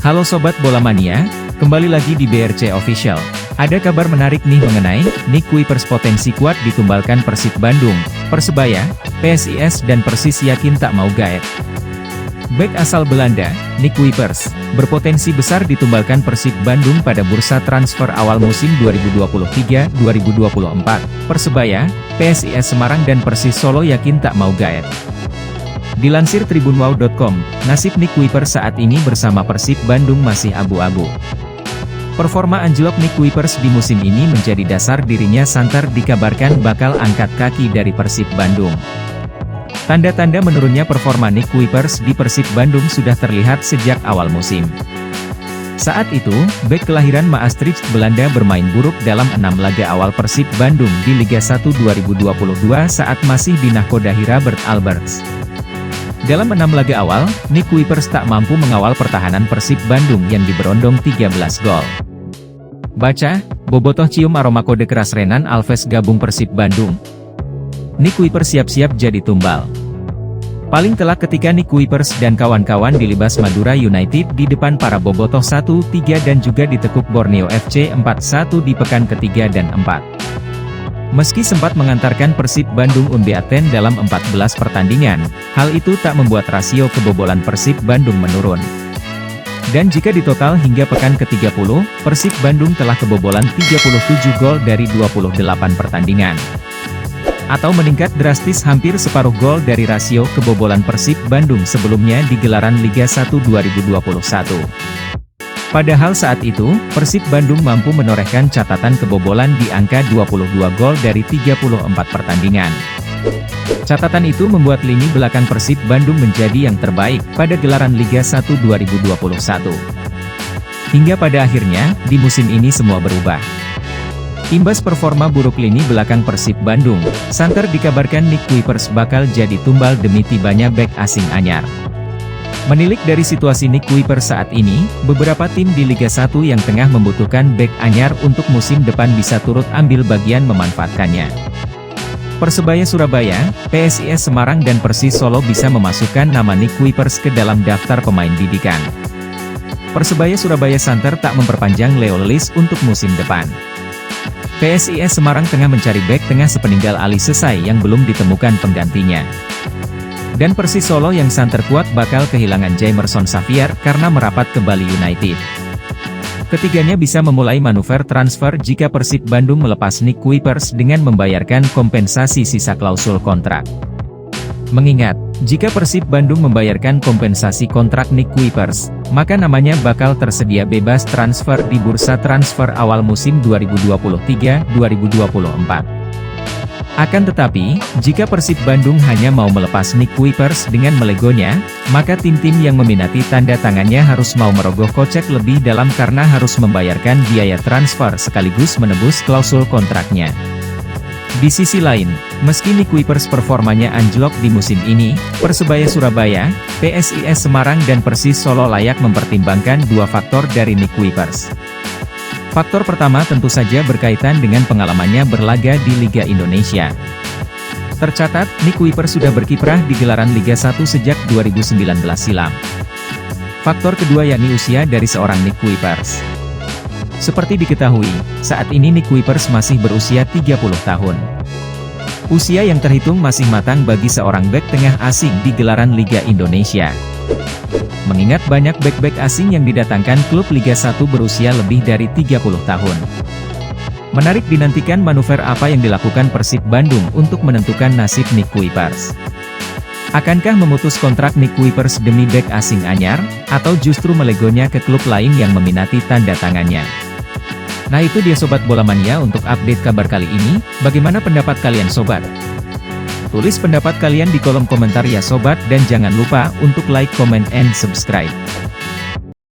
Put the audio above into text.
Halo Sobat Bola Mania, kembali lagi di BRC Official. Ada kabar menarik nih mengenai Nick Kuipers potensi kuat ditumbalkan Persib Bandung, Persebaya, PSIS dan Persis yakin tak mau gaet. Bek asal Belanda, Nick Kuipers, berpotensi besar ditumbalkan Persib Bandung pada bursa transfer awal musim 2023-2024. Persebaya, PSIS Semarang dan Persis Solo yakin tak mau gaet. Dilansir tribunwow.com, nasib Nick Kuipers saat ini bersama Persib Bandung masih abu-abu. Performa anjlok Nick Kuipers di musim ini menjadi dasar dirinya santer dikabarkan bakal angkat kaki dari Persib Bandung. Tanda-tanda menurunnya performa Nick Kuipers di Persib Bandung sudah terlihat sejak awal musim. Saat itu, bek kelahiran Maastricht, Belanda bermain buruk dalam 6 laga awal Persib Bandung di Liga 1 2022 saat masih dinahkodai Robert Alberts. Dalam 6 laga awal, Nick Kuipers tak mampu mengawal pertahanan Persib Bandung yang diberondong 13 gol. Baca, bobotoh cium aroma kode keras Renan Alves gabung Persib Bandung. Nick Kuipers siap-siap jadi tumbal. Paling telak ketika Nick Kuipers dan kawan-kawan dilibas Madura United di depan para bobotoh 1-3 dan juga ditekuk Borneo FC 4-1 di pekan ketiga dan 4. Meski sempat mengantarkan Persib Bandung unbeaten Aten dalam 14 pertandingan, hal itu tak membuat rasio kebobolan Persib Bandung menurun. Dan jika ditotal hingga pekan ke-30, Persib Bandung telah kebobolan 37 gol dari 28 pertandingan. Atau meningkat drastis hampir separuh gol dari rasio kebobolan Persib Bandung sebelumnya di gelaran Liga 1 2021. Padahal saat itu, Persib Bandung mampu menorehkan catatan kebobolan di angka 22 gol dari 34 pertandingan. Catatan itu membuat lini belakang Persib Bandung menjadi yang terbaik pada gelaran Liga 1 2021. Hingga pada akhirnya, di musim ini semua berubah. Imbas performa buruk lini belakang Persib Bandung, santer dikabarkan Nick Kuipers bakal jadi tumbal demi tibanya bek asing anyar. Menilik dari situasi Nick Kuipers saat ini, beberapa tim di Liga 1 yang tengah membutuhkan bek anyar untuk musim depan bisa turut ambil bagian memanfaatkannya. Persebaya Surabaya, PSIS Semarang dan Persis Solo bisa memasukkan nama Nick Kuipers ke dalam daftar pemain didikan. Persebaya Surabaya santer tak memperpanjang Leo Lelis untuk musim depan. PSIS Semarang tengah mencari bek tengah sepeninggal Ali Sesai yang belum ditemukan penggantinya. Dan Persis Solo yang santer kuat bakal kehilangan Jamerson Xavier karena merapat ke Bali United. Ketiganya bisa memulai manuver transfer jika Persib Bandung melepas Nick Kuipers dengan membayarkan kompensasi sisa klausul kontrak. Mengingat, jika Persib Bandung membayarkan kompensasi kontrak Nick Kuipers, maka namanya bakal tersedia bebas transfer di bursa transfer awal musim 2023-2024. Akan tetapi, jika Persib Bandung hanya mau melepas Nick Kuipers dengan melegonya, maka tim-tim yang meminati tanda tangannya harus mau merogoh kocek lebih dalam karena harus membayarkan biaya transfer sekaligus menebus klausul kontraknya. Di sisi lain, meski Nick Kuipers performanya anjlok di musim ini, Persebaya Surabaya, PSIS Semarang dan Persis Solo layak mempertimbangkan dua faktor dari Nick Kuipers. Faktor pertama tentu saja berkaitan dengan pengalamannya berlaga di Liga Indonesia. Tercatat, Nick Kuipers sudah berkiprah di gelaran Liga 1 sejak 2019 silam. Faktor kedua yakni usia dari seorang Nick Kuipers. Seperti diketahui, saat ini Nick Kuipers masih berusia 30 tahun. Usia yang terhitung masih matang bagi seorang bek tengah asing di gelaran Liga Indonesia. Mengingat banyak bek-bek asing yang didatangkan klub Liga 1 berusia lebih dari 30 tahun. Menarik dinantikan manuver apa yang dilakukan Persib Bandung untuk menentukan nasib Nick Kuipers. Akankah memutus kontrak Nick Kuipers demi bek asing anyar, atau justru melegonya ke klub lain yang meminati tanda tangannya? Nah itu dia Sobat Bola Mania untuk update kabar kali ini, bagaimana pendapat kalian Sobat? Tulis pendapat kalian di kolom komentar ya Sobat dan jangan lupa untuk like, comment, and subscribe.